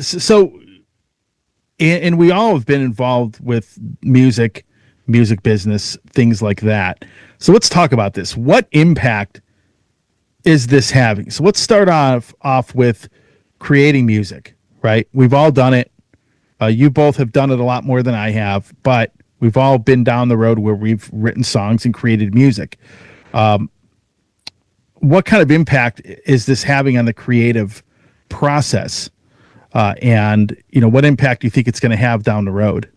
So, and we all have been involved with music business, things like that. So let's talk about this. What impact is this having? So let's start off with creating music, right? We've all done it. You both have done it a lot more than I have, but we've all been down the road where we've written songs and created music. What kind of impact is this having on the creative process? And what impact do you think it's going to have down the road?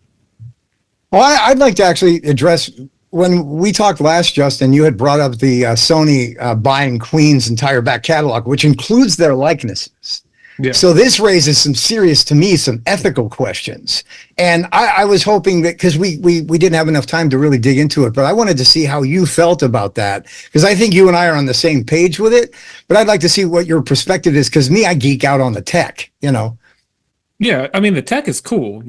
Well, I'd like to actually address, when we talked last, Justin, you had brought up the Sony buying Queen's entire back catalog, which includes their likenesses. Yeah. So this raises some ethical questions. And I was hoping that, because we didn't have enough time to really dig into it, but I wanted to see how you felt about that, because I think you and I are on the same page with it. But I'd like to see what your perspective is, because I geek out on the tech, Yeah, I mean, the tech is cool.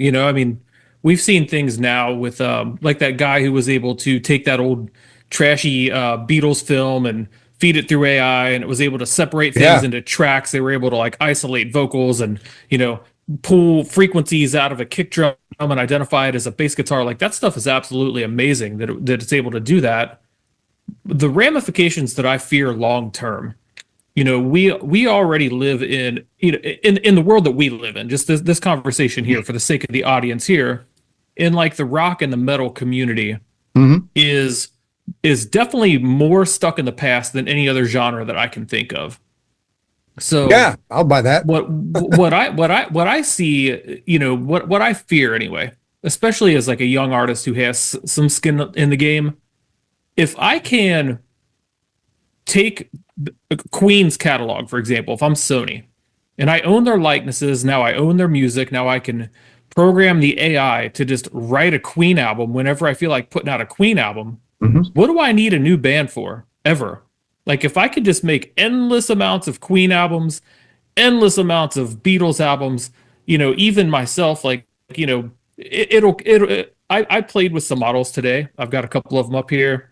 We've seen things now with like that guy who was able to take that old trashy Beatles film and feed it through AI, and it was able to separate things into tracks. They were able to like isolate vocals and, pull frequencies out of a kick drum and identify it as a bass guitar. Like, that stuff is absolutely amazing that it's able to do that. The ramifications that I fear long term, we already live in the world that we live in, just this conversation here for the sake of the audience here, in like the rock and the metal community is definitely more stuck in the past than any other genre that I can think of. So yeah, I'll buy that. what I see, what I fear anyway, especially as like a young artist who has some skin in the game, if I can take Queen's catalog, for example, if I'm Sony and I own their likenesses, now I own their music, now I can program the AI to just write a Queen album whenever I feel like putting out a Queen album. What do I need a new band for ever? Like, if I could just make endless amounts of Queen albums, endless amounts of Beatles albums, even myself, like, I played with some models today. I've got a couple of them up here,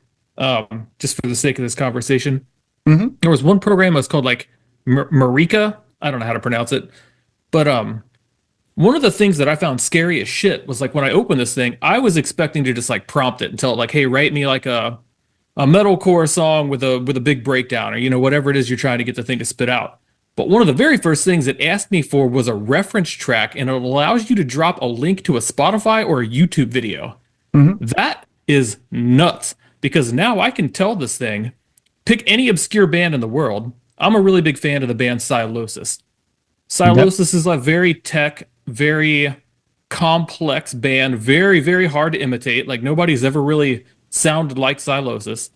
just for the sake of this conversation. There was one program that was called like Marika. I don't know how to pronounce it, but one of the things that I found scary as shit was like, when I opened this thing, I was expecting to just like prompt it and tell it like, hey, write me like a metalcore song with a big breakdown, or whatever it is you're trying to get the thing to spit out. But one of the very first things it asked me for was a reference track, and it allows you to drop a link to a Spotify or a YouTube video. That is nuts, because now I can tell this thing, pick any obscure band in the world. I'm a really big fan of the band Silosis. Silosis is a very tech, very complex band, very, very hard to imitate. Like, nobody's ever really sounded like Silosis.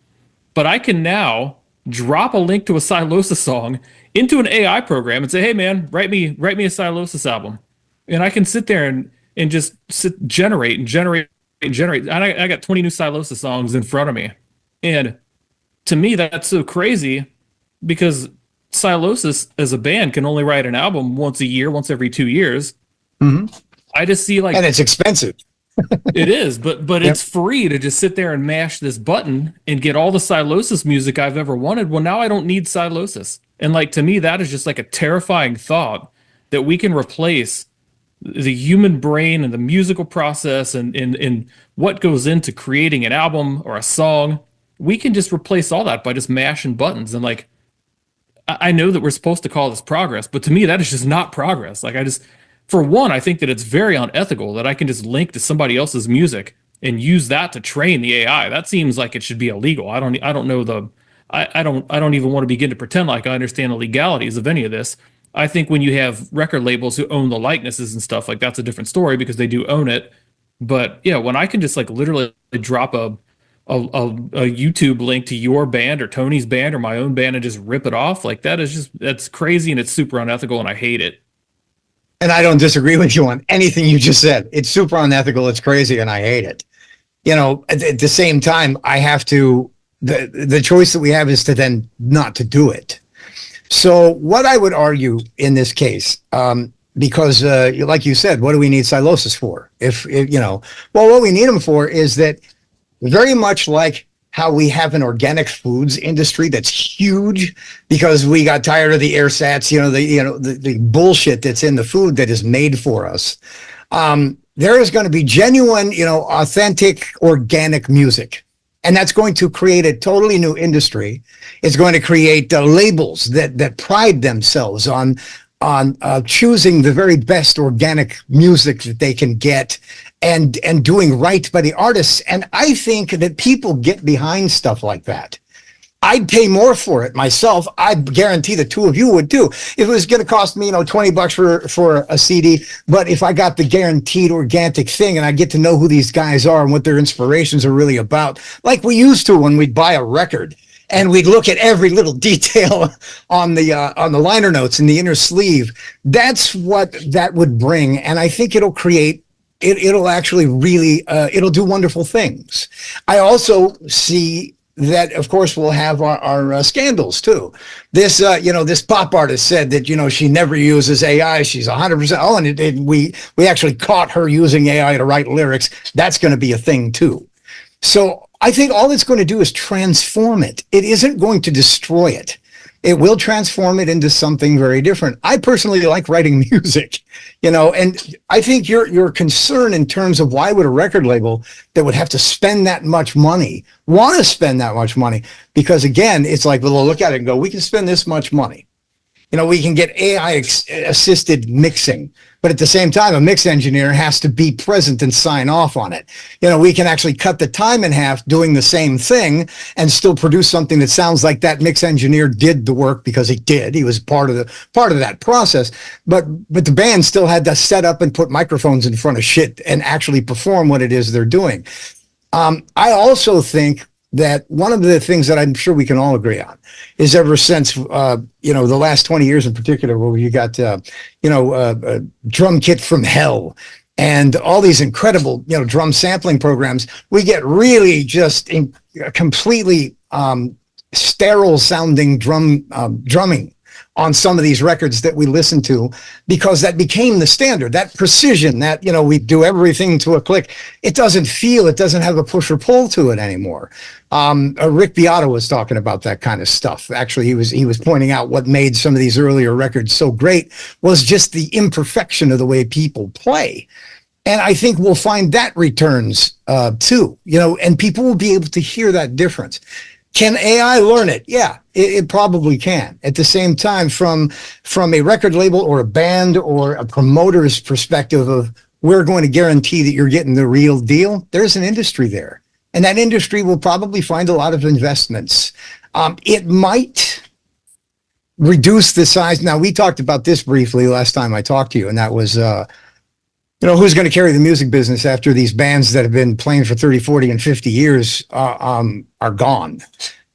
But I can now drop a link to a Silosis song into an AI program and say, hey man, write me a Silosis album. And I can sit there and just generate. And I got 20 new Silosis songs in front of me. And to me, that's so crazy, because Silosis as a band can only write an album once a year, once every 2 years. I just see like, and it's expensive. It is, but it's free to just sit there and mash this button and get all the Silosis music I've ever wanted. Well, now I don't need Silosis. And like, to me, that is just like a terrifying thought, that we can replace the human brain and the musical process and what goes into creating an album or a song. We can just replace all that by just mashing buttons. And like, I know that we're supposed to call this progress, but to me, that is just not progress. Like, for one, I think that it's very unethical that I can just link to somebody else's music and use that to train the AI. That seems like it should be illegal. I don't know I don't even want to begin to pretend like I understand the legalities of any of this. I think when you have record labels who own the likenesses and stuff, like, that's a different story, because they do own it. But yeah, when I can just like literally drop a YouTube link to your band or Tony's band or my own band and just rip it off, like, that's crazy, and it's super unethical, and I hate it. And I don't disagree with you on anything you just said. It's super unethical. It's crazy, and I hate it. At the same time, I have to, the choice that we have is to then not to do it. So what I would argue in this case, because like you said, what do we need Silosis for? Well, what we need them for is that, very much like how we have an organic foods industry that's huge because we got tired of the airsats, the bullshit that's in the food that is made for us. There is going to be genuine, authentic, organic music. And that's going to create a totally new industry. It's going to create labels that pride themselves on choosing the very best organic music that they can get and doing right by the artists. And I think that people get behind stuff like that. I'd pay more for it myself. I guarantee the two of you would too. If it was going to cost me, $20 for a CD, but if I got the guaranteed organic thing and I get to know who these guys are and what their inspirations are really about, like we used to when we'd buy a record and we'd look at every little detail on the liner notes in the inner sleeve, that's what that would bring. And I think it'll create it'll actually really it'll do wonderful things. I also see that, of course, we'll have our scandals too. This this pop artist said that she never uses AI. She's 100%. Oh, and we actually caught her using AI to write lyrics. That's going to be a thing too. So I think all it's going to do is transform it. It isn't going to destroy it. It will transform it into something very different. I personally like writing music, and I think your concern in terms of why would a record label that would have to spend that much money want to spend that much money? Because again, it's like, well, they'll look at it and go, we can spend this much money. We can get AI assisted mixing, but at the same time, a mix engineer has to be present and sign off on it. We can actually cut the time in half doing the same thing and still produce something that sounds like that mix engineer did the work because he did. He was part of that process, but the band still had to set up and put microphones in front of shit and actually perform what it is they're doing. I also think that one of the things that I'm sure we can all agree on is ever since, the last 20 years in particular, where you got, drum kit from hell and all these incredible, drum sampling programs, we get really just completely sterile sounding drumming on some of these records that we listen to, because that became the standard, that precision that, we do everything to a click. It doesn't have a push or pull to it anymore. Rick Beato was talking about that kind of stuff. Actually, he was pointing out what made some of these earlier records so great was just the imperfection of the way people play. And I think we'll find that returns too, and people will be able to hear that difference. Can AI learn it? Yeah, it probably can. At the same time, from a record label or a band or a promoter's perspective of, we're going to guarantee that you're getting the real deal, there's an industry there. And that industry will probably find a lot of investments. It might reduce the size. Now, we talked about this briefly last time I talked to you, and that was, who's going to carry the music business after these bands that have been playing for 30, 40, and 50 years are gone.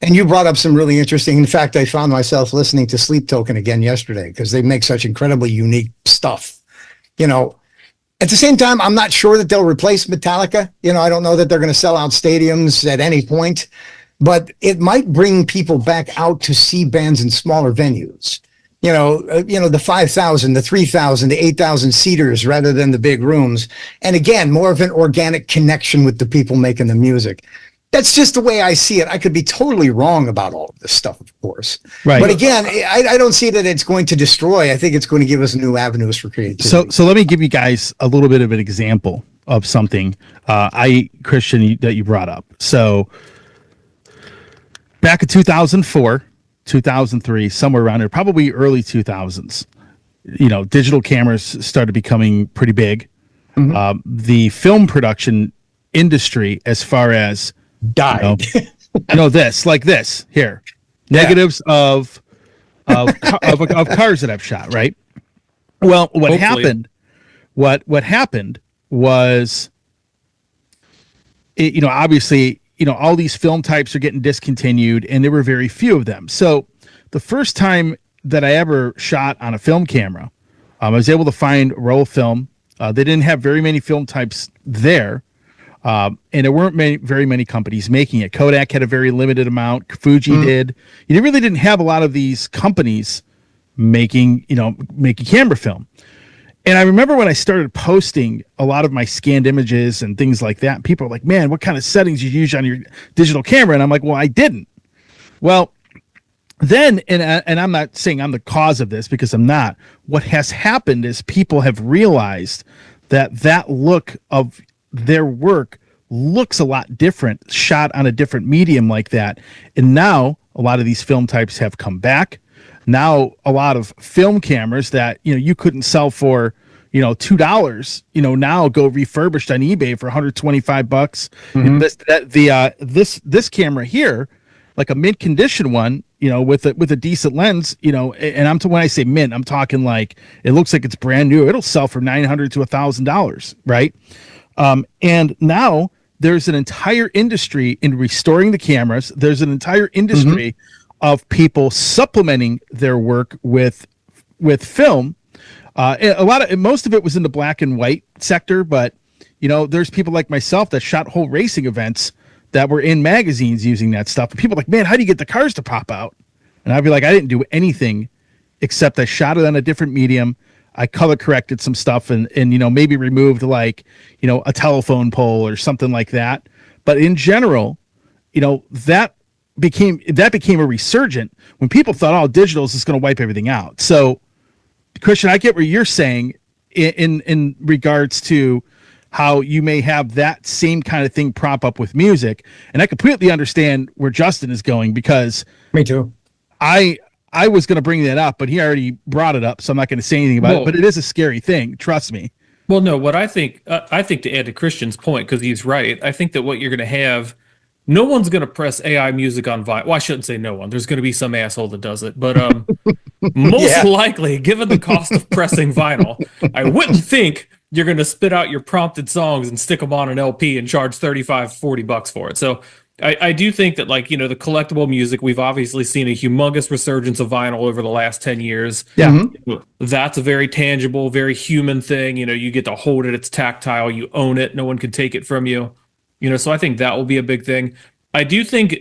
And you brought up some really interesting, in fact, I found myself listening to Sleep Token again yesterday because they make such incredibly unique stuff. At the same time, I'm not sure that they'll replace Metallica. I don't know that they're going to sell out stadiums at any point, but it might bring people back out to see bands in smaller venues. The 5,000, the 3,000, the 8,000 seaters rather than the big rooms. And again, more of an organic connection with the people making the music. That's just the way I see it. I could be totally wrong about all of this stuff, of course. Right. But again, I don't see that it's going to destroy. I think it's going to give us new avenues for creativity. So let me give you guys a little bit of an example of something, Christian, that you brought up. So back in 2004, 2003, somewhere around there, probably early 2000s, digital cameras started becoming pretty big. Mm-hmm. The film production industry, as far as died. This here, negatives of cars that I've shot, right? Well, what happened was, obviously, all these film types are getting discontinued, and there were very few of them. So the first time that I ever shot on a film camera, I was able to find roll film. They didn't have very many film types there, and there weren't very many companies making it. Kodak had a very limited amount. Fuji did. You really didn't have a lot of these companies making camera film. And I remember when I started posting a lot of my scanned images and things like that, people are like, man, what kind of settings you use on your digital camera? And I'm like, well, I didn't. Well, then, and I'm not saying I'm the cause of this because I'm not. What has happened is people have realized that look of their work looks a lot different, shot on a different medium like that. And now a lot of these film types have come back. Now a lot of film cameras that you couldn't sell for $2, now go refurbished on eBay for $125. This camera here, like a mint condition one, with a decent lens, and when I say mint, I'm talking like it looks like it's brand new. It'll sell for $900 to $1,000, right? And now there's an entire industry in restoring the cameras. There's an entire industry of people supplementing their work with film. Most of it was in the black and white sector, but there's people like myself that shot whole racing events that were in magazines using that stuff. And people are like, man, how do you get the cars to pop out? And I'd be like, I didn't do anything except I shot it on a different medium. I color corrected some stuff and maybe removed a telephone pole or something like that. But in general, that became a resurgent when people thought, oh, digital is just going to wipe everything out. So Christian, I get what you're saying in regards to how you may have that same kind of thing prop up with music. And I completely understand where Justin is going because me too. I was going to bring that up, but he already brought it up. So I'm not going to say anything about it, but it is a scary thing. Trust me. Well, no, what I think to add to Christian's point, because he's right. I think that what you're going to have, no one's going to press AI music on vinyl. Well, I shouldn't say no one. There's going to be some asshole that does it, but most likely, given the cost of pressing vinyl, I wouldn't think you're going to spit out your prompted songs and stick them on an LP and charge $35-$40 for it. So I do think that, the collectible music, we've obviously seen a humongous resurgence of vinyl over the last 10 years. Yeah. That's a very tangible, very human thing. You get to hold it. It's tactile. You own it. No one can take it from you. So I think that will be a big thing. I do think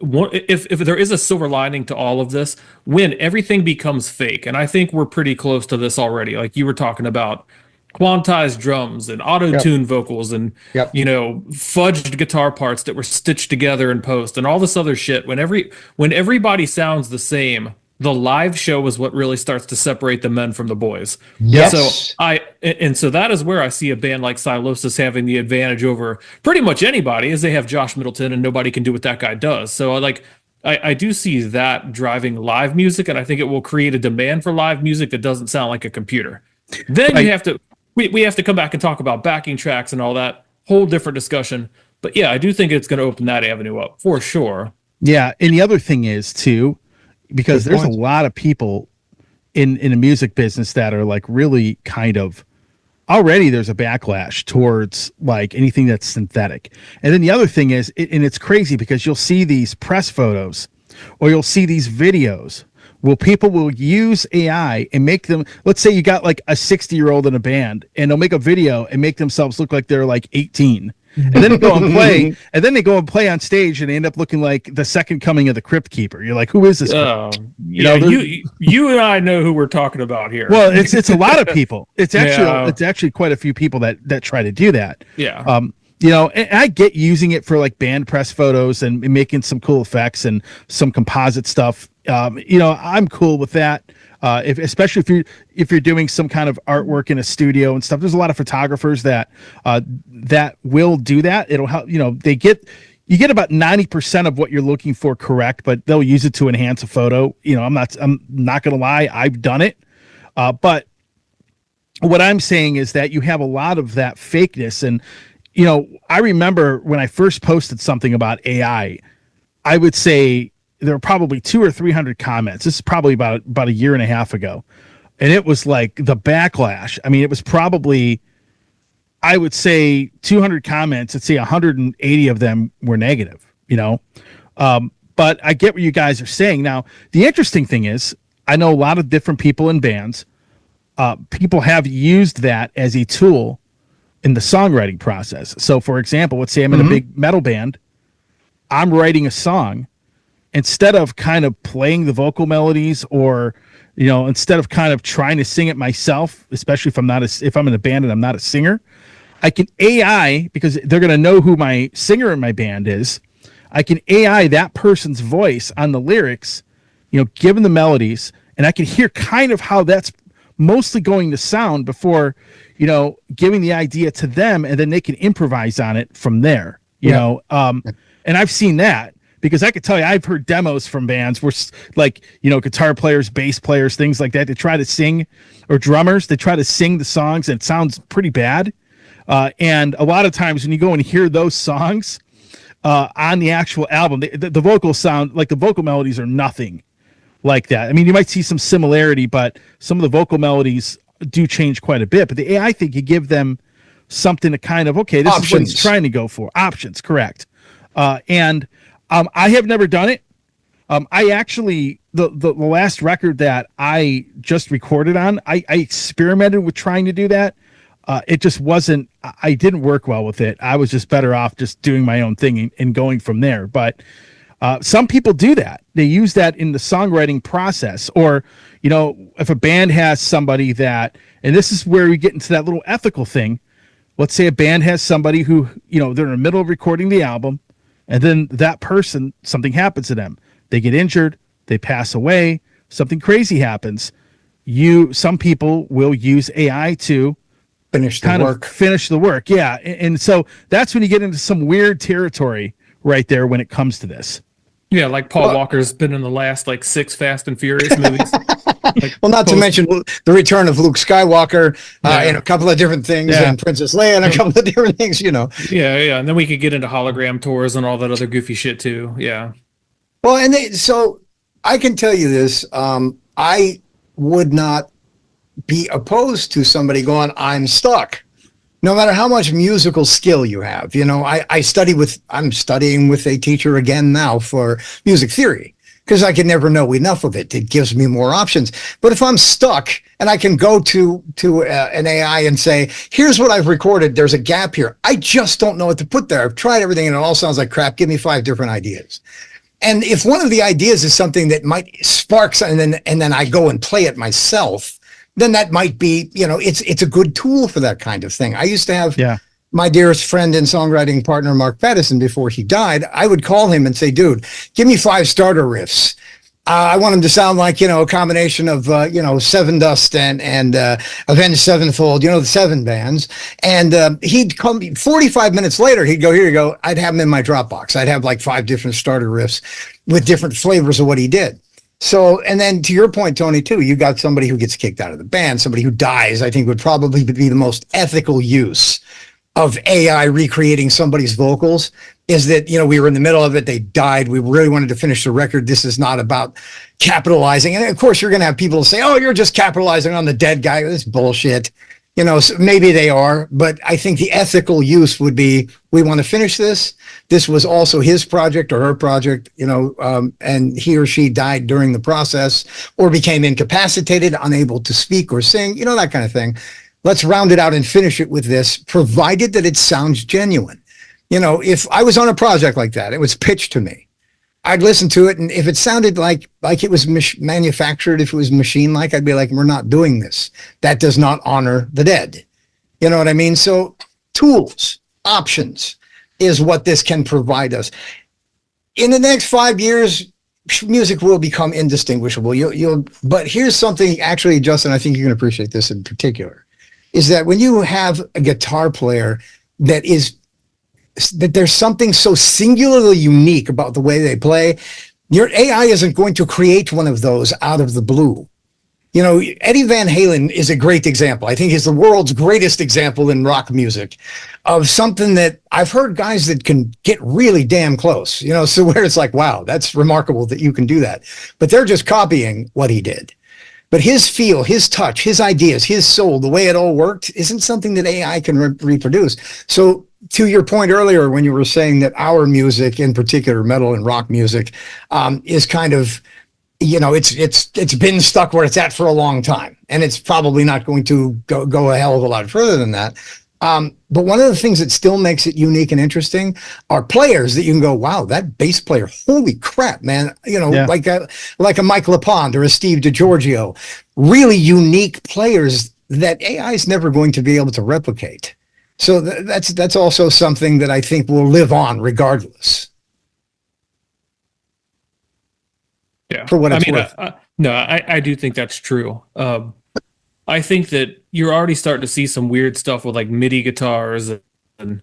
if there is a silver lining to all of this, when everything becomes fake, and I think we're pretty close to this already, like you were talking about, quantized drums and auto-tune vocals and fudged guitar parts that were stitched together in post and all this other shit. When everybody sounds the same, the live show is what really starts to separate the men from the boys. Yes. So that is where I see a band like Silosis having the advantage over pretty much anybody, as they have Josh Middleton and nobody can do what that guy does. So I do see that driving live music, and I think it will create a demand for live music that doesn't sound like a computer. Then you have to we have to come back and talk about backing tracks and all that, whole different discussion. But yeah, I do think it's going to open that avenue up for sure. Yeah, and the other thing is too, because there's a lot of people in the music business that are really kind of already there's a backlash towards anything that's synthetic. And then the other thing is, and it's crazy because you'll see these press photos or you'll see these videos. Well, people will use AI and make them, let's say you got a 60-year-old in a band and they'll make a video and make themselves look like they're 18. And then they go and play, on stage and they end up looking like the second coming of the Crypt Keeper. You're like, who is this? You and I know who we're talking about here. Well, it's a lot of people. It's actually quite a few people that try to do that. Yeah. And I get using it for band press photos and making some cool effects and some composite stuff. I'm cool with that. Especially if you're doing some kind of artwork in a studio and stuff, there's a lot of photographers that will do that. It'll help. You get about 90% of what you're looking for correct, but they'll use it to enhance a photo. I'm not gonna lie, I've done it. But what I'm saying is that you have a lot of that fakeness. And I remember when I first posted something about AI, I would say there were probably 200 or 300 comments. This is probably about a year and a half ago. And it was the backlash. I mean, it was probably, I would say 200 comments. I'd say 180 of them were negative, but I get what you guys are saying. Now, the interesting thing is I know a lot of different people in bands. People have used that as a tool in the songwriting process. So for example, let's say I'm in a big metal band. I'm writing a song. Instead of kind of playing the vocal melodies or instead of kind of trying to sing it myself, especially if I'm in a band and I'm not a singer, I can AI, because they're going to know who my singer in my band is. I can AI that person's voice on the lyrics, give them the melodies, and I can hear kind of how that's mostly going to sound before, giving the idea to them, and then they can improvise on it from there, and I've seen that, because I could tell you, I've heard demos from bands where, like, guitar players, bass players, things like that, they try to sing, or drummers, they try to sing the songs, and it sounds pretty bad. And a lot of times when you go and hear those songs on the actual album, the vocals sound like, the vocal melodies are nothing like that. I mean, you might see some similarity, but some of the vocal melodies do change quite a bit. But the AI thing, you give them something to kind of, okay, this options. Is what he's trying to go for. Options, correct. And I have never done it. I actually, the last record that I just recorded on, I experimented with trying to do that. It just wasn't, I didn't work well with it. I was just better off just doing my own thing and going from there. But some people do that. They use that in the songwriting process. Or, if a band has somebody that, and this is where we get into that little ethical thing. Let's say a band has somebody who, they're in the middle of recording the album, and then that person, something happens to them. They get injured, they pass away, something crazy happens. Some people will use AI to finish the work. Yeah. And so that's when you get into some weird territory right there when it comes to this. Yeah, like Paul Walker's been in the last 6 Fast and Furious movies. Well, not to mention the return of Luke Skywalker and a couple of different things, and Princess Leia and a couple of different things, Yeah, and then we could get into hologram tours and all that other goofy shit too. Yeah. Well, so I can tell you this, I would not be opposed to somebody going, I'm stuck. No matter how much musical skill you have. I'm studying with a teacher again now for music theory, because I can never know enough of it. It gives me more options. But if I'm stuck and I can go to an AI and say, here's what I've recorded, there's a gap here, I just don't know what to put there. I've tried everything and it all sounds like crap. Give me 5 different ideas. And if one of the ideas is something that might spark something, and then I go and play it myself, then that might be, it's a good tool for that kind of thing. I used to have my dearest friend and songwriting partner, Mark Pattison, before he died. I would call him and say, dude, give me 5 starter riffs. I want them to sound like, a combination of, Seven Dust and Avenged Sevenfold, the 7 bands. And he'd come 45 minutes later, he'd go, here you go. I'd have them in my Dropbox. I'd have 5 different starter riffs with different flavors of what he did. So, and then to your point, Tony, too, you got somebody who gets kicked out of the band, somebody who dies, I think would probably be the most ethical use of AI recreating somebody's vocals, is that, we were in the middle of it, they died, we really wanted to finish the record, this is not about capitalizing. And of course, you're going to have people say, oh, you're just capitalizing on the dead guy. This bullshit. So maybe they are, but I think the ethical use would be, we want to finish this. This was also his project or her project, and he or she died during the process or became incapacitated, unable to speak or sing, that kind of thing. Let's round it out and finish it with this, provided that it sounds genuine. If I was on a project like that, it was pitched to me, I'd listen to it, and if it sounded like it was manufactured, if it was machine-like, I'd be like, we're not doing this. That does not honor the dead. You know what I mean? So tools, options is what this can provide us. In the next 5 years, music will become indistinguishable. But here's something, actually, Justin, I think you're going to appreciate this in particular, is that when you have a guitar player that there's something so singularly unique about the way they play, your AI isn't going to create one of those out of the blue. Eddie Van Halen is a great example. I think he's the world's greatest example in rock music of something that I've heard guys that can get really damn close, so where it's like, wow, that's remarkable that you can do that. But they're just copying what he did. But his feel, his touch, his ideas, his soul, the way it all worked isn't something that AI can reproduce. So to your point earlier, when you were saying that our music, in particular metal and rock music, is kind of, it's been stuck where it's at for a long time, and it's probably not going to go a hell of a lot further than that. But one of the things that still makes it unique and interesting are players that you can go, wow, that bass player, holy crap, man. Like a Mike LaPond or a Steve DiGiorgio, really unique players that AI is never going to be able to replicate. So that's also something that I think will live on regardless. Yeah. For what it's worth. I do think that's true. I think that you're already starting to see some weird stuff with like MIDI guitars and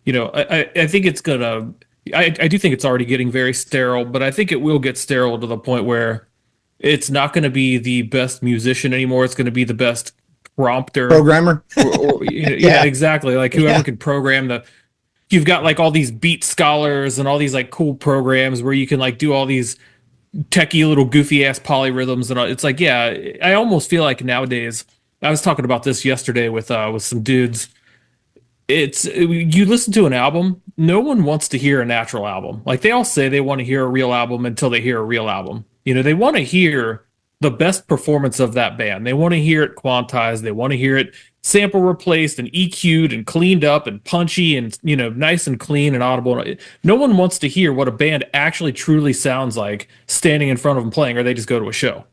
I think it's gonna I do think it's already getting very sterile, but I think it will get sterile to the point where it's not going to be the best musician anymore. It's going to be the best prompter Programmer. Yeah, exactly. Like whoever can program you've got like all these beat scholars and all these like cool programs where you can like do all these techie little goofy ass polyrhythms and all. It's like, yeah, I almost feel like nowadays, I was talking about this yesterday with some dudes. It's you listen to an album, no one wants to hear a natural album. Like they all say they want to hear a real album until they hear a real album. They want to hear the best performance of that band. They want to hear it quantized. They want to hear it sample replaced and EQ'd and cleaned up and punchy and nice and clean and audible. No one wants to hear what a band actually truly sounds like standing in front of them playing, or they just go to a show.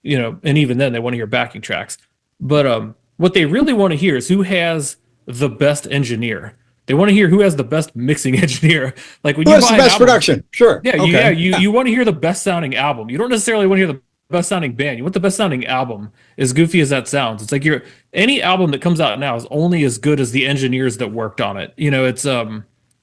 And even then they want to hear backing tracks. But what they really want to hear is who has the best engineer. They want to hear who has the best mixing engineer. Like when who you has buy the best album, production. Sure. Yeah, okay. You want to hear the best sounding album. You don't necessarily want to hear the best sounding band. You want the best sounding album, as goofy as that sounds. It's like any album that comes out now is only as good as the engineers that worked on it. It's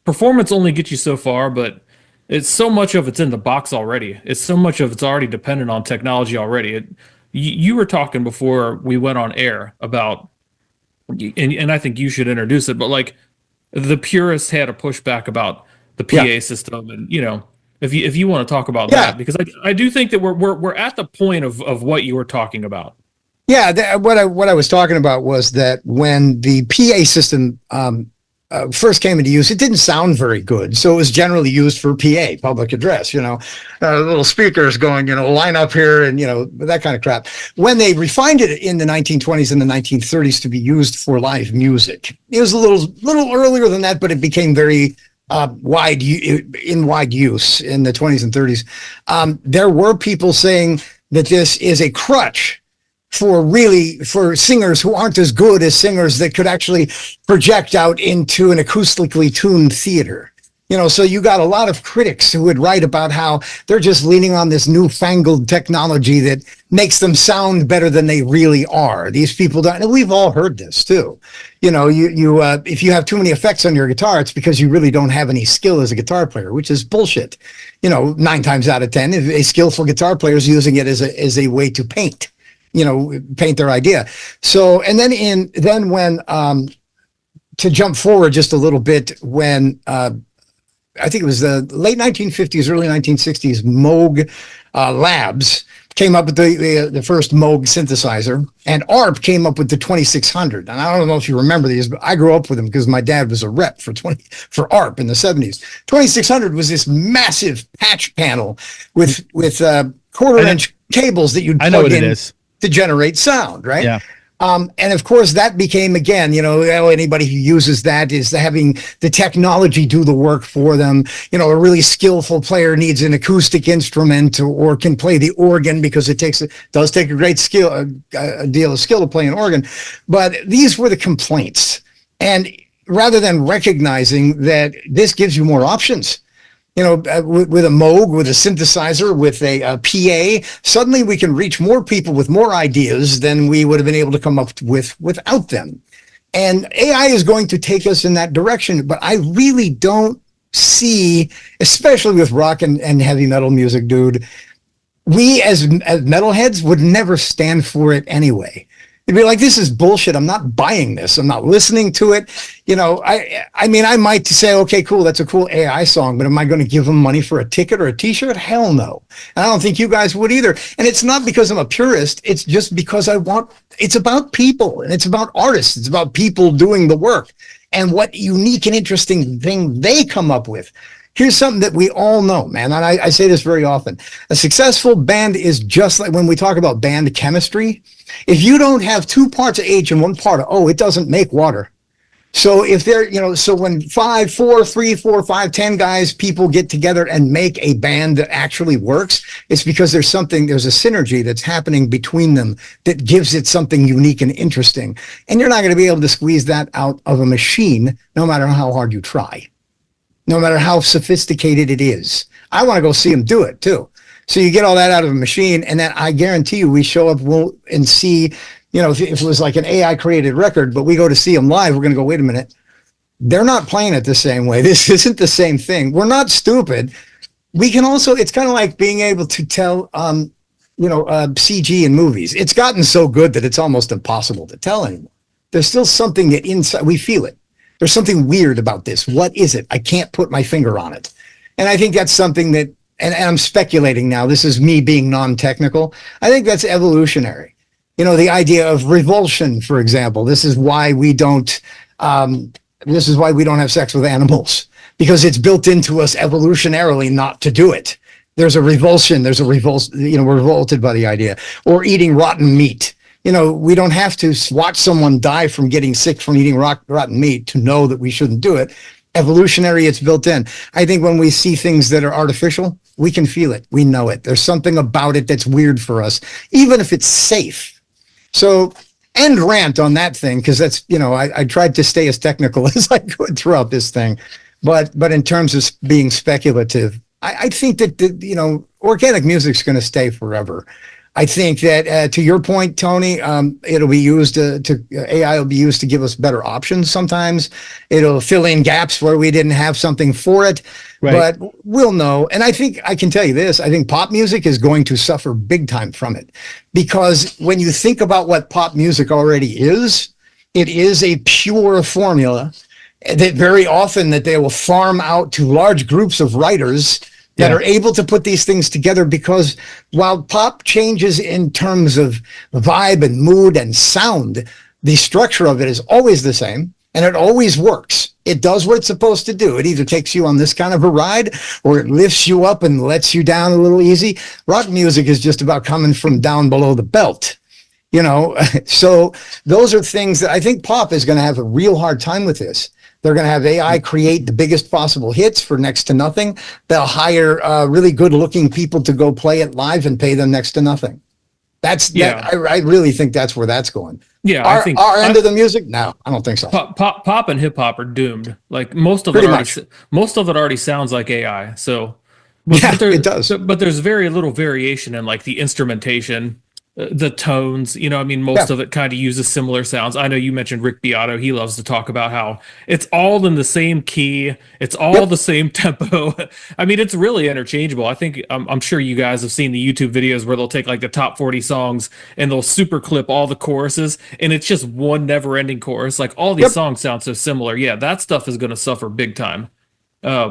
performance only gets you so far, but it's so much of it's in the box already. It's so much of it's already dependent on technology already. You were talking before we went on air about, and I think you should introduce it, but like the purists had a pushback about the PA system, and if you want to talk about that, because I do think that we're at the point of what you were talking about. Yeah, what I was talking about was that when the PA system first came into use, it didn't sound very good, so it was generally used for PA, public address. Little speakers going, line up here, and that kind of crap. When they refined it in the 1920s and the 1930s to be used for live music, it was a little earlier than that, but it became very wide use in the 20s and 30s. There were people saying that this is a crutch for singers who aren't as good as singers that could actually project out into an acoustically tuned theater. So you got a lot of critics who would write about how they're just leaning on this newfangled technology that makes them sound better than they really are. These people don't, and we've all heard this too. If you have too many effects on your guitar, it's because you really don't have any skill as a guitar player, which is bullshit. 9 times out of 10, if a skillful guitar player is using it as a way to paint their idea. So, and then when, to jump forward just a little bit, when, I think it was the late 1950s, early 1960s, Moog Labs came up with the first Moog synthesizer, and ARP came up with the 2600. And I don't know if you remember these, but I grew up with them because my dad was a rep for ARP in the 70s. 2600 was this massive patch panel with quarter-inch cables that you'd plug in to generate sound, right? Yeah. And of course, that became, again, anybody who uses that is having the technology do the work for them. A really skillful player needs an acoustic instrument or can play the organ, because it does take a great skill, a deal of skill to play an organ. But these were the complaints. And rather than recognizing that this gives you more options, with a Moog, with a synthesizer, with a PA, suddenly we can reach more people with more ideas than we would have been able to come up with without them. And AI is going to take us in that direction, but I really don't see, especially with rock and heavy metal music, dude, we as metalheads would never stand for it anyway. It'd be like, this is bullshit. I'm not buying this. I'm not listening to it. I mean, I might say, okay, cool, that's a cool AI song, but am I going to give them money for a ticket or a t-shirt? Hell no. And I don't think you guys would either. And it's not because I'm a purist. It's just because it's about people, and it's about artists. It's about people doing the work and what unique and interesting thing they come up with. Here's something that we all know, man, and I say this very often. A successful band is just like when we talk about band chemistry. If you don't have 2 parts of H and 1 part of O, it doesn't make water. So if they're, so when 5, 4, 3, 4, 5, 10 guys, people get together and make a band that actually works, it's because there's a synergy that's happening between them that gives it something unique and interesting. And you're not going to be able to squeeze that out of a machine, no matter how hard you try, no matter how sophisticated it is. I want to go see them do it too. So you get all that out of a machine, and then I guarantee you we show up and see, if it was like an AI created record, but we go to see them live, we're going to go, wait a minute, they're not playing it the same way. This isn't the same thing. We're not stupid. We can also, it's kind of like being able to tell, CG in movies. It's gotten so good that it's almost impossible to tell anymore. There's still something that inside, we feel it. There's something weird about this. What is it? I can't put my finger on it. And I think that's something that, and I'm speculating now, this is me being non-technical. I think that's evolutionary. The idea of revulsion, for example. This is why we don't have sex with animals, because it's built into us evolutionarily not to do it. There's a revulsion. We're revolted by the idea. Or eating rotten meat. We don't have to watch someone die from getting sick from eating rotten meat to know that we shouldn't do it. Evolutionary, it's built in. I think when we see things that are artificial, we can feel it. We know it. There's something about it that's weird for us, even if it's safe. So, end rant on that thing, because that's, I tried to stay as technical as I could throughout this thing. But in terms of being speculative, I think that, organic music's going to stay forever. I think that, to your point, Tony, it'll be used AI will be used to give us better options sometimes. It'll fill in gaps where we didn't have something for it. Right. But we'll know. And I think I can tell you this, I think pop music is going to suffer big time from it. Because when you think about what pop music already is, it is a pure formula that very often that they will farm out to large groups of writers that are able to put these things together, because while pop changes in terms of vibe and mood and sound, the structure of it is always the same, and it always works. It does what it's supposed to do. It either takes you on this kind of a ride, or it lifts you up and lets you down a little easy. Rock music is just about coming from down below the belt. So those are things that I think pop is going to have a real hard time with this. They're going to have AI create the biggest possible hits for next to nothing. They'll hire really good looking people to go play it live and pay them next to nothing. I really think that's where that's going. Yeah. Our end of the music? No, I don't think so. Pop and hip hop are doomed. Like most of it already sounds like AI. So it does. But there's very little variation in like the instrumentation, the tones, most of it kind of uses similar sounds. I know you mentioned Rick Beato. He loves to talk about how it's all in the same key. It's all the same tempo. It's really interchangeable. I think I'm sure you guys have seen the YouTube videos where they'll take like the top 40 songs and they'll super clip all the choruses, and it's just one never ending chorus. Like all these songs sound so similar. Yeah, that stuff is going to suffer big time. I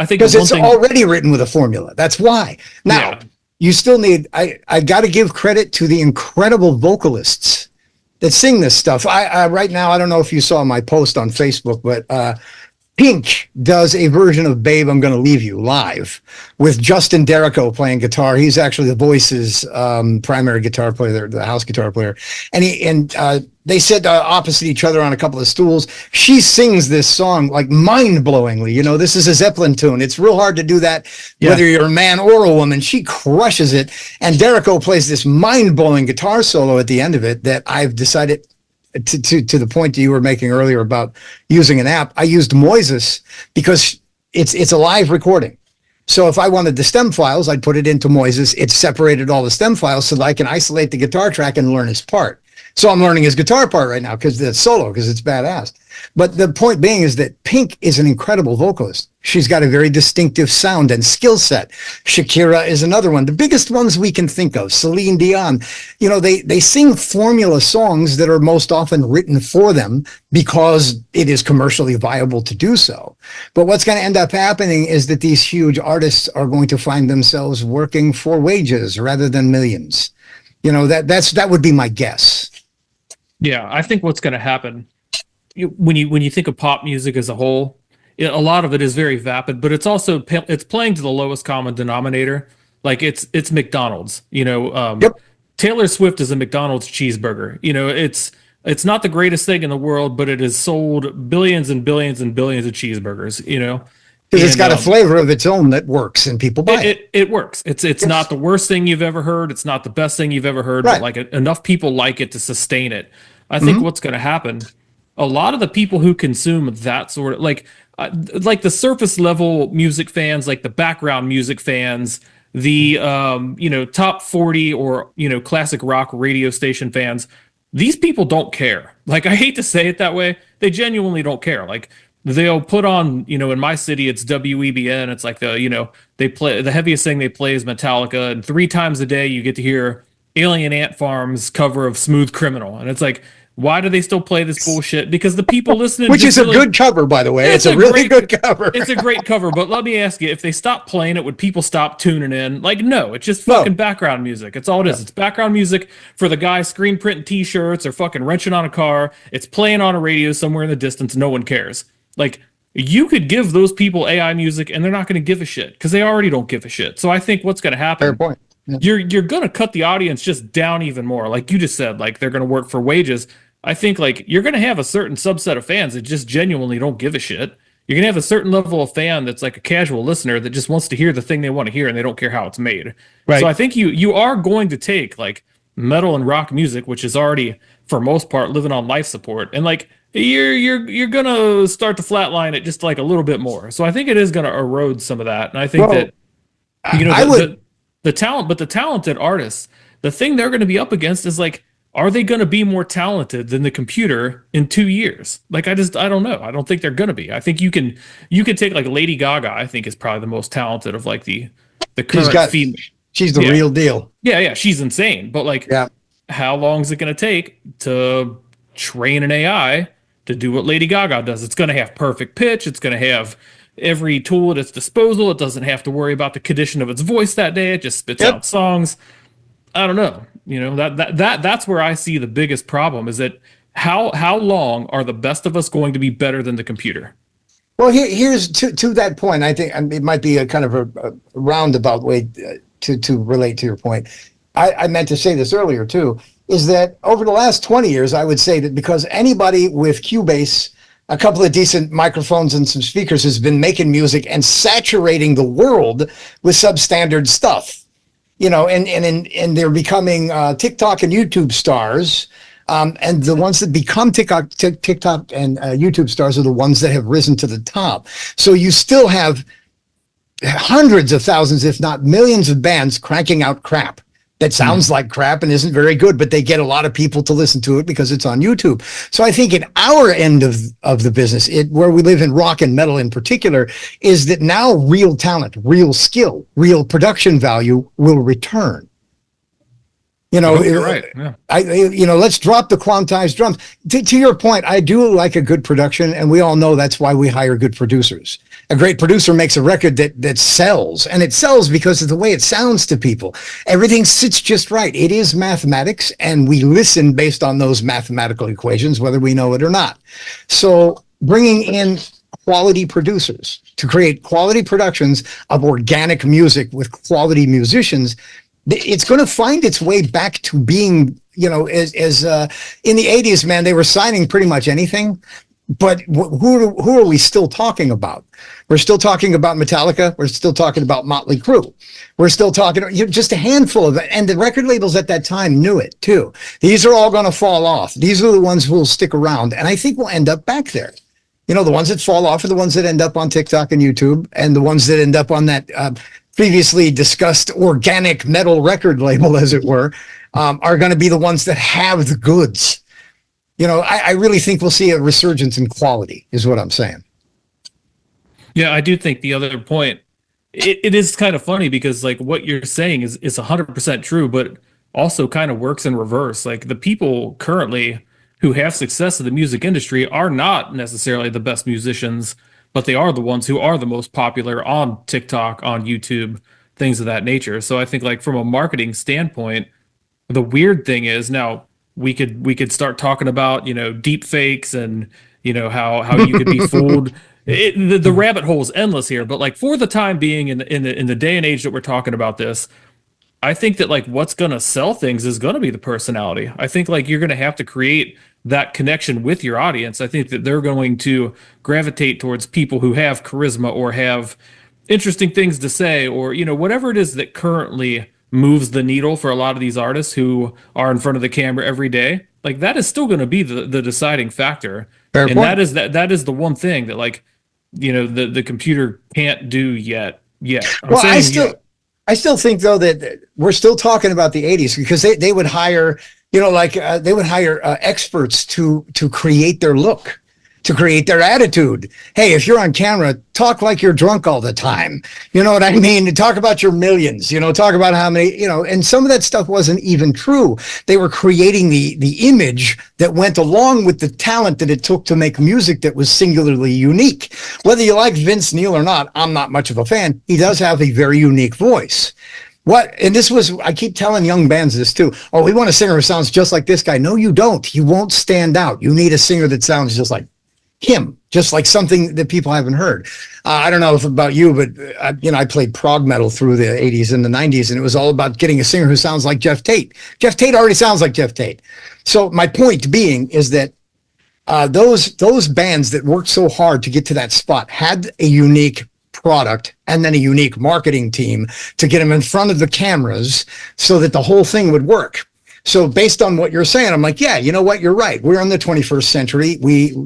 think because it's already written with a formula. That's why. Now, you still need, I got to give credit to the incredible vocalists that sing this stuff. I right now, I don't know if you saw my post on Facebook, but Pink does a version of Babe, I'm Gonna Leave You live with Justin Derrico playing guitar. He's actually the Voice's primary guitar player, the house guitar player. And they sit opposite each other on a couple of stools. She sings this song like mind-blowingly. This is a Zeppelin tune. It's real hard to do that, whether you're a man or a woman. She crushes it. And Derrico plays this mind-blowing guitar solo at the end of it that I've decided, to the point that you were making earlier about using an app, I used Moises because it's a live recording. So if I wanted the stem files, I'd put it into Moises. It separated all the stem files so that I can isolate the guitar track and learn his part. So I'm learning his guitar part right now because it's solo, because it's badass. But the point being is that Pink is an incredible vocalist. She's got a very distinctive sound and skill set. Shakira is another one. The biggest ones we can think of, Celine Dion, they sing formula songs that are most often written for them because it is commercially viable to do so. But what's going to end up happening is that these huge artists are going to find themselves working for wages rather than millions. That would be my guess. Yeah, I think what's going to happen when you think of pop music as a whole, a lot of it is very vapid, but it's also it's playing to the lowest common denominator. Like it's McDonald's. Taylor Swift is a McDonald's cheeseburger. It's It's not the greatest thing in the world, but it has sold billions and billions and billions of cheeseburgers, you know? Because it's got a flavor of its own that works and people buy it. It works. It's not the worst thing you've ever heard. It's not the best thing you've ever heard, Right. but like enough people like it to sustain it. I think what's going to happen, a lot of the people who consume that sort of like the surface level music fans, like the background music fans, the top 40 or classic rock radio station fans, these people don't care. Like, I hate to say it that way, they genuinely don't care. Like, they'll put on, in my city, it's WEBN. It's like they play, the heaviest thing they play is Metallica. And 3 times a day you get to hear Alien Ant Farm's cover of Smooth Criminal. And it's like, why do they still play this bullshit? Because the people listening, which is a good cover, by the way. It's a really good cover. It's a great cover. But let me ask you, if they stop playing it, would people stop tuning in? Like, no, it's just fucking background music. It's all it is. It's background music for the guy screen printing t-shirts or fucking wrenching on a car. It's playing on a radio somewhere in the distance. No one cares. Like, you could give those people AI music and they're not going to give a shit because they already don't give a shit. So I think what's going to happen, fair point. Yeah. You're going to cut the audience just down even more. Like you just said, like they're going to work for wages. I think like you're going to have a certain subset of fans that just genuinely don't give a shit. You're going to have a certain level of fan that's like a casual listener that just wants to hear the thing they want to hear and they don't care how it's made. Right. So I think you are going to take like metal and rock music, which is already for most part living on life support, and like you're gonna start to flatline it just like a little bit more. So I think it is gonna erode some of that. And I think the talent, but the talented artists, the thing they're gonna be up against is like, are they gonna be more talented than the computer in 2 years? Like I don't know. I don't think they're gonna be. I think you can take like Lady Gaga, I think is probably the most talented of like the current female. She's the real deal. Yeah, she's insane. But like how long is it gonna take to train an AI to do what Lady Gaga does? It's going to have perfect pitch. It's going to have every tool at its disposal. It doesn't have to worry about the condition of its voice that day. It just spits out songs. I don't know. That's where I see the biggest problem is that how long are the best of us going to be better than the computer? Well, here's to that point. I think it might be a kind of a roundabout way to relate to your point. I meant to say this earlier too, is that over the last 20 years, I would say that because anybody with Cubase, a couple of decent microphones and some speakers has been making music and saturating the world with substandard stuff, and they're becoming TikTok and YouTube stars. And the ones that become TikTok and YouTube stars are the ones that have risen to the top. So you still have hundreds of thousands, if not millions of bands cranking out crap that sounds like crap and isn't very good, but they get a lot of people to listen to it because it's on YouTube. So I think at our end of the business, where we live in rock and metal in particular, is that now real talent, real skill, real production value will return. You're right. Yeah. Let's drop the quantized drums. To your point, I do like a good production, and we all know that's why we hire good producers. A great producer makes a record that sells, and it sells because of the way it sounds to people. Everything sits just right. It is mathematics, and we listen based on those mathematical equations, whether we know it or not. So bringing in quality producers to create quality productions of organic music with quality musicians, it's going to find its way back to being, as in the 80s, man, they were signing pretty much anything. But who are we still talking about? We're still talking about Metallica. We're still talking about Motley Crue. We're still talking just a handful of it. And the record labels at that time knew it too. These are all going to fall off. These are the ones who will stick around. And I think we'll end up back there. The ones that fall off are the ones that end up on TikTok and YouTube, and the ones that end up on that previously discussed organic metal record label, as it were, are going to be the ones that have the goods. I really think we'll see a resurgence in quality, is what I'm saying. Yeah, I do think the other point, it is kind of funny because like what you're saying is 100% true, but also kind of works in reverse. Like the people currently who have success in the music industry are not necessarily the best musicians, but they are the ones who are the most popular on TikTok, on YouTube, things of that nature. So I think like from a marketing standpoint, the weird thing is now we could start talking about, deep fakes and, how you could be fooled. The rabbit hole is endless here, but like for the time being in the day and age that we're talking about this, I think that like what's going to sell things is going to be the personality. I think like you're going to have to create that connection with your audience. I think that they're going to gravitate towards people who have charisma or have interesting things to say, or whatever it is that currently moves the needle for a lot of these artists who are in front of the camera every day. Like that is still going to be the deciding factor. Fair And point. that is the one thing that like the computer can't do yet. I'm Well, saying yet. I still think though that we're still talking about the 80s, because they would hire, they would hire experts to create their look, to create their attitude. Hey, if you're on camera, talk like you're drunk all the time. You know what I mean? Talk about your millions, talk about how many, and some of that stuff wasn't even true. They were creating the image that went along with the talent that it took to make music that was singularly unique. Whether you like Vince Neil or not, I'm not much of a fan. He does have a very unique voice. And this was, I keep telling young bands this too. Oh, we want a singer who sounds just like this guy. No, you don't. He won't stand out. You need a singer that sounds just like him, just like something that people haven't heard. I don't know if about you, but I played prog metal through the 80s and the 90s, and it was all about getting a singer who sounds like Jeff Tate. Jeff Tate already sounds like Jeff Tate. So my point being is that those bands that worked so hard to get to that spot had a unique product and then a unique marketing team to get them in front of the cameras so that the whole thing would work. So based on what you're saying, I'm like, yeah, you know what? You're right. We're in the 21st century.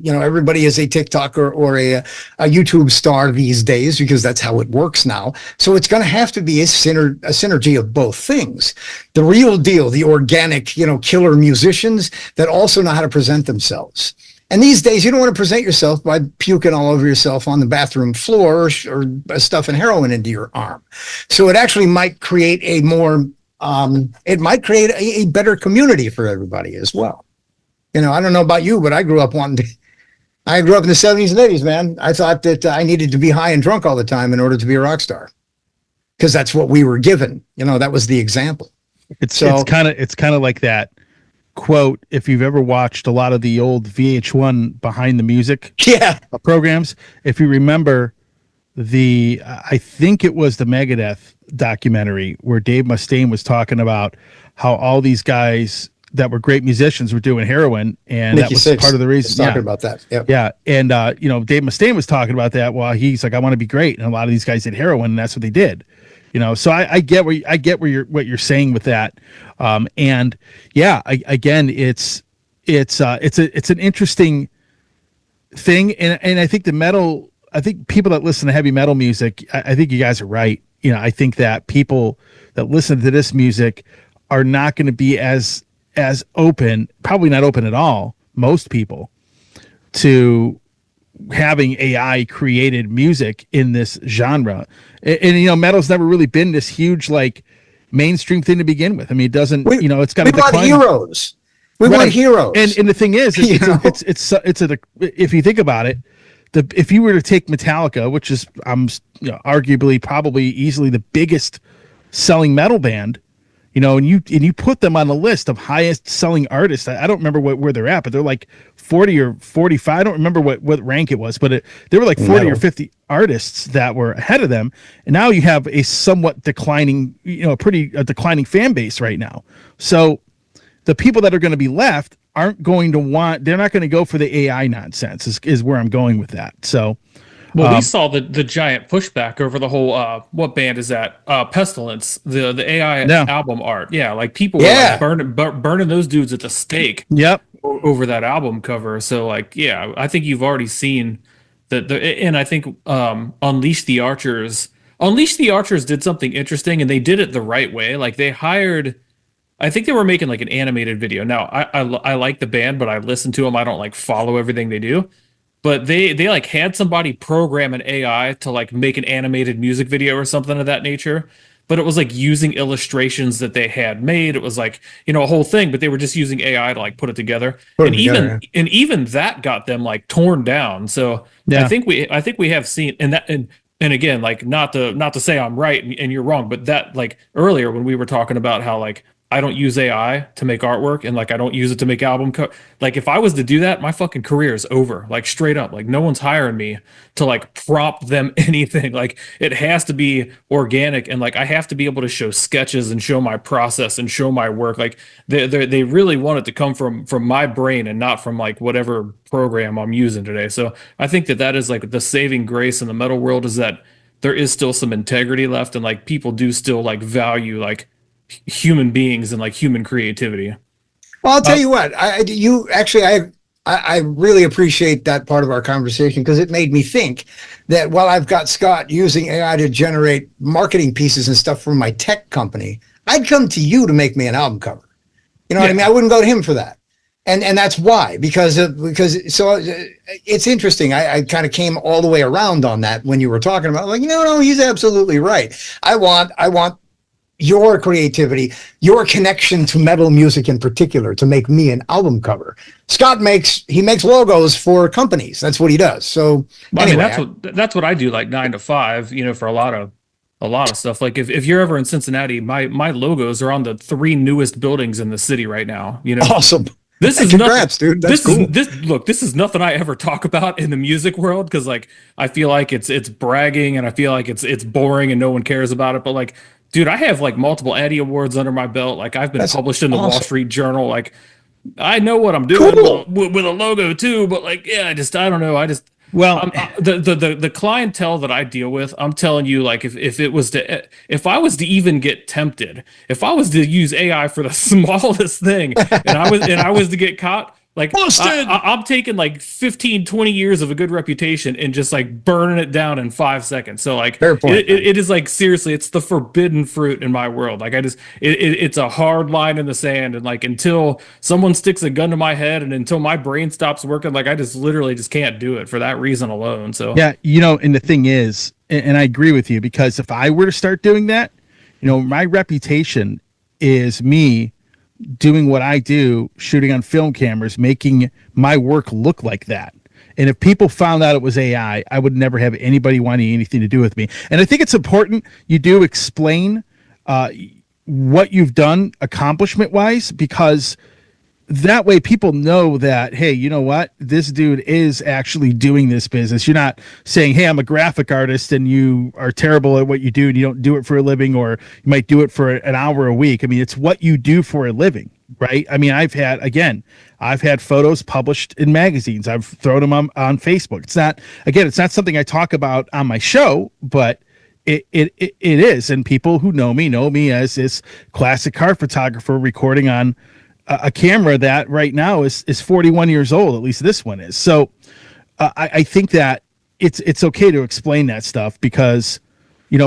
Everybody is a TikToker or a YouTube star these days, because that's how it works now. So it's going to have to be a synergy of both things. The real deal, the organic, killer musicians that also know how to present themselves. And these days, you don't want to present yourself by puking all over yourself on the bathroom floor or stuffing heroin into your arm. So it actually might create a better community for everybody as well. I don't know about you, but I grew up in the 70s and 80s, man. I thought that I needed to be high and drunk all the time in order to be a rock star, because that's what we were given. That was the example. It's kind of like that quote. If you've ever watched a lot of the old VH1 behind the music programs, if you remember I think it was the Megadeth documentary where Dave Mustaine was talking about how all these guys that were great musicians were doing heroin, and Nikki that was Sixx part of the reason. Talking about that. Yep. Yeah. And Dave Mustaine was talking about that. Well, he's like, I want to be great. And a lot of these guys did heroin, and that's what they did. So I get what you're saying with that. Again, it's an interesting thing. And I think I think people that listen to heavy metal music, I think you guys are right. I think that people that listen to this music are not going to be as open, probably not open at all, most people, to having AI created music in this genre. And metal's never really been this huge like mainstream thing to begin with. I mean, it doesn't, it's got a decline. We want heroes. We want heroes. And the thing is, if you think about it, if you were to take Metallica, which is arguably probably easily the biggest selling metal band, and you put them on the list of highest selling artists. I don't remember where they're at, but they're like 40 or 45. I don't remember what rank it was, but they were like 40 or 50 artists that were ahead of them. And now you have a somewhat declining, a declining fan base right now. So the people that are going to be left aren't going to they're not going to go for the AI nonsense is where I'm going with that. So, well, we saw the giant pushback over the whole, what band is that? Pestilence, the AI album art. Yeah. Like people were like burning those dudes at the stake. Yep. Over that album cover. So like, yeah, I think you've already seen and I think, Unleash the Archers did something interesting, and they did it the right way. Like they hired, I think they were making like an animated video. Now I like the band, but I listen to them. I don't like follow everything they do, but they like had somebody program an AI to like make an animated music video or something of that nature. But it was like using illustrations that they had made. It was like, a whole thing, but they were just using AI to like put it together. Even that got them like torn down. So I think we have seen, and again, like not to say I'm right and you're wrong, but that like earlier when we were talking about how like I don't use AI to make artwork, and like I don't use it to make album like if I was to do that, my fucking career is over. Like straight up. Like no one's hiring me to like prompt them anything. Like it has to be organic, and like I have to be able to show sketches and show my process and show my work. Like they really want it to come from my brain and not from like whatever program I'm using today. So I think that is like the saving grace in the metal world, is that there is still some integrity left, and like people do still like value like human beings and like human creativity. Well, I'll tell you what, I really appreciate that part of our conversation, because it made me think that while I've got Scott using AI to generate marketing pieces and stuff for my tech company, I'd come to you to make me an album cover. You know what I mean? I wouldn't go to him for that. And that's why, because it's interesting. I kind of came all the way around on that when you were talking about, like, no, he's absolutely right. I want your creativity, your connection to metal music in particular, to make me an album cover. Scott makes logos for companies. That's what he does. So anyway, I mean, that's what I do, like 9 to 5, for a lot of stuff. Like if you're ever in Cincinnati, my logos are on the 3 newest buildings in the city right now. Awesome. This is congrats, dude. That's cool. This is nothing I ever talk about in the music world, because like I feel like it's bragging, and I feel like it's boring and no one cares about it. But like, dude, I have like multiple Addy Awards under my belt. Like I've been published in the Wall Street Journal. Like I know what I'm doing with a logo too. But like, yeah, I don't know. The clientele that I deal with, I'm telling you, like if I was to even get tempted, if I was to use AI for the smallest thing, and I was to get caught, like I'm taking like 15, 20 years of a good reputation and just like burning it down in 5 seconds. So like it is like, seriously, it's the forbidden fruit in my world. Like it's a hard line in the sand. And like, until someone sticks a gun to my head and until my brain stops working, like I just literally just can't do it for that reason alone. So yeah, and the thing is, and I agree with you, because if I were to start doing that, my reputation is me doing what I do, shooting on film cameras, making my work look like that. And if people found out it was AI, I would never have anybody wanting anything to do with me. And I think it's important you do explain what you've done accomplishment wise, because that way people know that, hey, you know what? This dude is actually doing this business. You're not saying, hey, I'm a graphic artist and you are terrible at what you do and you don't do it for a living, or you might do it for an hour a week. I mean, it's what you do for a living, right? I mean, I've had photos published in magazines. I've thrown them on Facebook. It's not something I talk about on my show, but it is. And people who know me as this classic car photographer recording on a camera that right now is 41 years old. At least this one is. So I think that it's okay to explain that stuff, because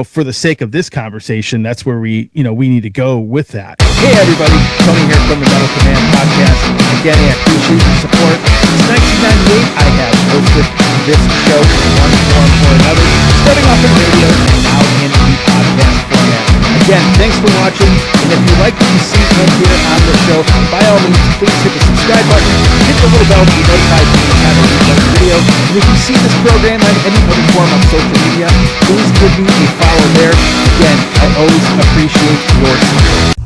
for the sake of this conversation, that's where we need to go with that. Hey everybody, Tony here from the Metal Command podcast. Again, I appreciate your support. Since 1998, I have hosted this show in one form or another, starting off in radio and now in the podcast format. Again, thanks for watching, and if you like what you see and hear on the show, by all means, please hit the subscribe button, hit the little bell to be notified when we have a new video, and if you see this program on any other form of social media, please give me a follow there. Again, I always appreciate your support.